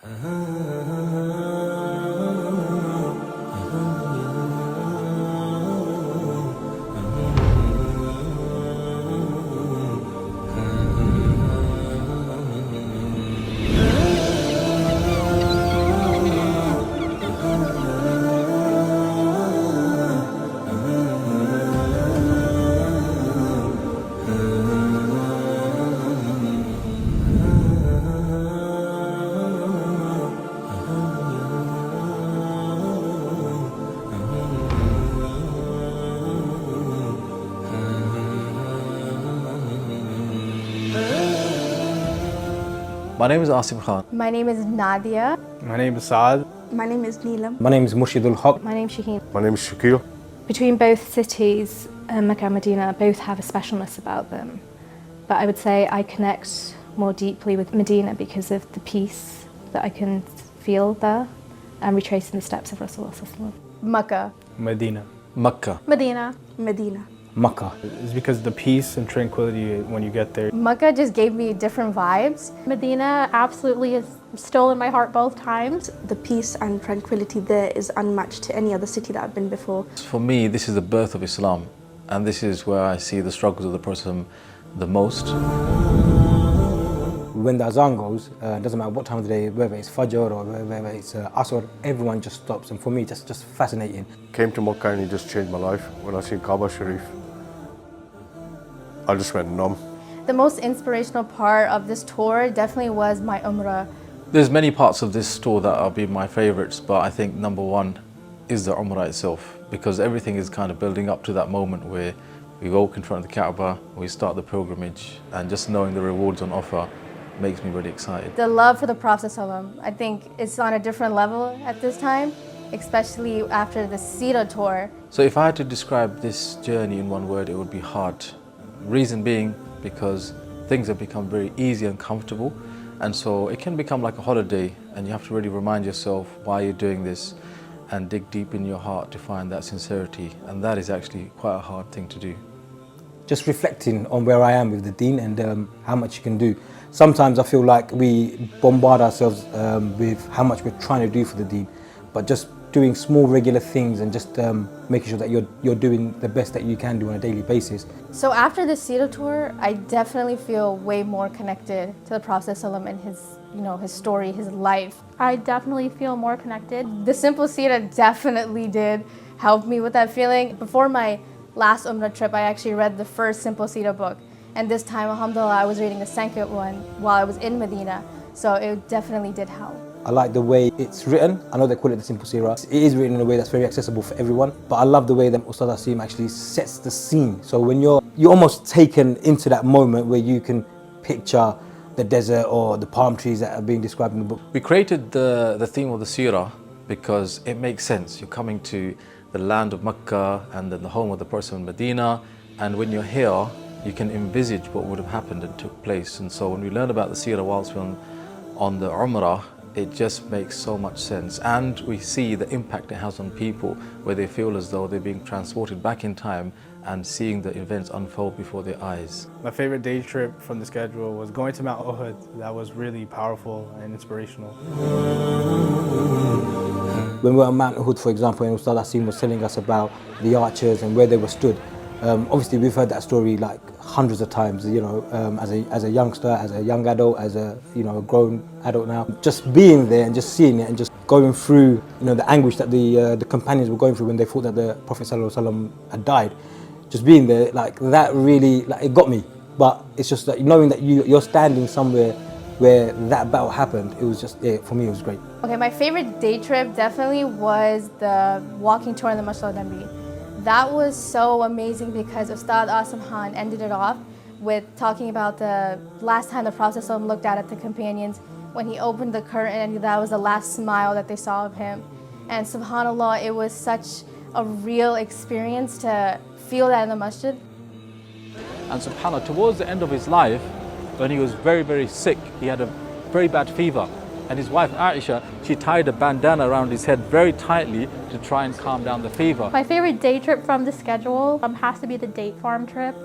My name is Asim Khan. My name is Nadia. My name is Saad. My name is Neelam. My name is Murshidul Haq. My name is Shaheen. My name is Shakil. Between both cities, Mecca and Medina, both have a specialness about them. But I would say I connect more deeply with Medina because of the peace that I can feel there and retracing the steps of Rasulullah. Makkah. Medina. Makkah. Medina. Medina. Makkah. It's because the peace and tranquility when you get there. Makkah just gave me different vibes. Medina absolutely has stolen my heart both times. The peace and tranquility there is unmatched to any other city that I've been before. For me, this is the birth of Islam, and this is where I see the struggles of the Prophet the most. When the azan goes, doesn't matter what time of the day, whether it's Fajr or whether it's Asr, everyone just stops, and for me, just fascinating. Came to Makkah and it just changed my life. When I seen Kaaba Sharif, I just went numb. The most inspirational part of this tour definitely was my Umrah. There's many parts of this tour that have been my favorites, but I think number one is the Umrah itself, because everything is kind of building up to that moment where we walk in front of the Kaaba, we start the pilgrimage, and just knowing the rewards on offer makes me really excited. The love for the Prophet ﷺ, I think it's on a different level at this time, especially after the Seerah tour. So if I had to describe this journey in one word, it would be hard. Reason being because things have become very easy and comfortable, and so it can become like a holiday, and you have to really remind yourself why you're doing this and dig deep in your heart to find that sincerity, and that is actually quite a hard thing to do. Just reflecting on where I am with the deen and how much you can do. Sometimes I feel like we bombard ourselves with how much we're trying to do for the deen, but just doing small regular things and just making sure that you're doing the best that you can do on a daily basis. So after the Seerah tour, I definitely feel way more connected to the Prophet ﷺ and his story, his life. I definitely feel more connected. The Simple Seerah definitely did help me with that feeling. Before my last Umrah trip, I actually read the first Simple Seerah book. And this time, alhamdulillah, I was reading the second one while I was in Medina. So it definitely did help. I like the way it's written. I know they call it the Simple Seerah. It is written in a way that's very accessible for everyone, but I love the way that Ustadh Asim actually sets the scene. So when you're almost taken into that moment where you can picture the desert or the palm trees that are being described in the book. We created the theme of the Seerah because it makes sense. You're coming to the land of Makkah and then the home of the Prophet in Medina, and when you're here, you can envisage what would have happened and took place. And so when we learn about the Seerah whilst we're on the Umrah, it just makes so much sense, and we see the impact it has on people where they feel as though they're being transported back in time and seeing the events unfold before their eyes. My favorite day trip from the schedule was going to Mount Uhud. That was really powerful and inspirational. When we were on Mount Uhud, for example, and Ustadh Asim was telling us about the archers and where they were stood, obviously we've heard that story like hundreds of times, as a youngster, as a young adult, as a a grown adult now. Just being there and just seeing it and just going through the anguish that the companions were going through when they thought that the Prophet ﷺ had died. Just being there, like that really, it got me. But it's just that knowing that you're standing somewhere where that battle happened, it was just, for me it was great. Okay, my favorite day trip definitely was the walking tour in the Masjid al-Nabi. That was so amazing because Ustadh Asim Khan ended it off with talking about the last time the Prophet ﷺ looked out at the companions when he opened the curtain, and that was the last smile that they saw of him. And subhanAllah, it was such a real experience to feel that in the masjid. And subhanAllah, towards the end of his life, when he was very, very sick, he had a very bad fever. And his wife Aisha, she tied a bandana around his head very tightly to try and calm down the fever. My favorite day trip from the schedule has to be the date farm trip.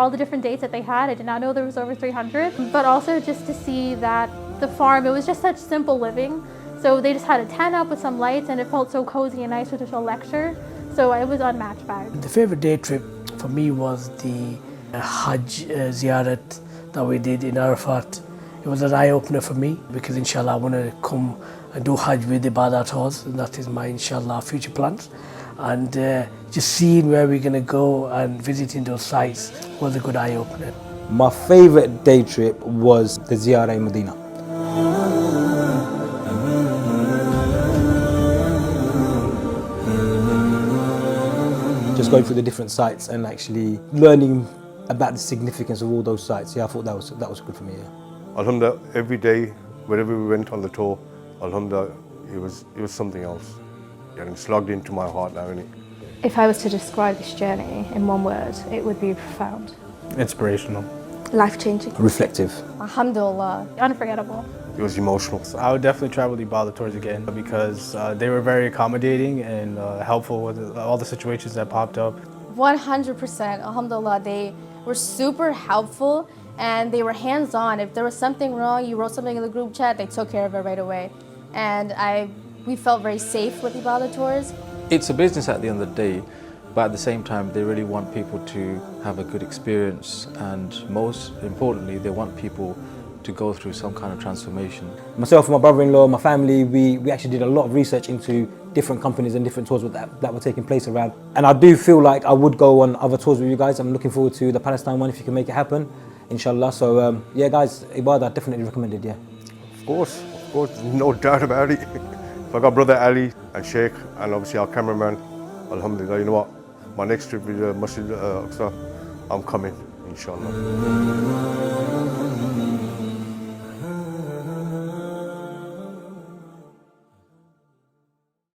all the different dates that they had. I did not know there was over 300, but also just to see that the farm, it was just such simple living. So they just had a tent up with some lights, and it felt so cozy and nice with just a lecture. So it was unmatched vibe. The favorite day trip for me was the Hajj ziyarat that we did in Arafat. It was an eye-opener for me because inshallah I want to come and do Hajj with Ibadah Tours, and that is my inshallah future plans. And just seeing where we're going to go and visiting those sites was a good eye-opener. My favorite day trip was the Ziyarah in Medina. Just going through the different sites and actually learning about the significance of all those sites. Yeah, I thought that was good for me. Yeah. Alhamdulillah, every day, wherever we went on the tour, Alhamdulillah, it was something else. Yeah, and it's logged into my heart now, innit? If I was to describe this journey in one word, it would be profound. Inspirational. Life-changing. Reflective. Alhamdulillah. Unforgettable. It was emotional. So I would definitely travel the Ibadah Tours again because they were very accommodating and helpful with all the situations that popped up. 100%. Alhamdulillah. They were super helpful and they were hands-on. If there was something wrong, you wrote something in the group chat, they took care of it right away. And we felt very safe with Ibadah Tours. It's a business at the end of the day, but at the same time, they really want people to have a good experience, and most importantly, they want people to go through some kind of transformation. Myself, my brother-in-law, my family, we actually did a lot of research into different companies and different tours that were taking place around. And I do feel like I would go on other tours with you guys. I'm looking forward to the Palestine one if you can make it happen, inshallah. So yeah, guys, Ibadah, definitely recommended, yeah. Of course, no doubt about it. So I got brother Ali and Sheikh and obviously our cameraman. Alhamdulillah, you know what? My next trip is Masjid Aqsa. I'm coming, inshallah.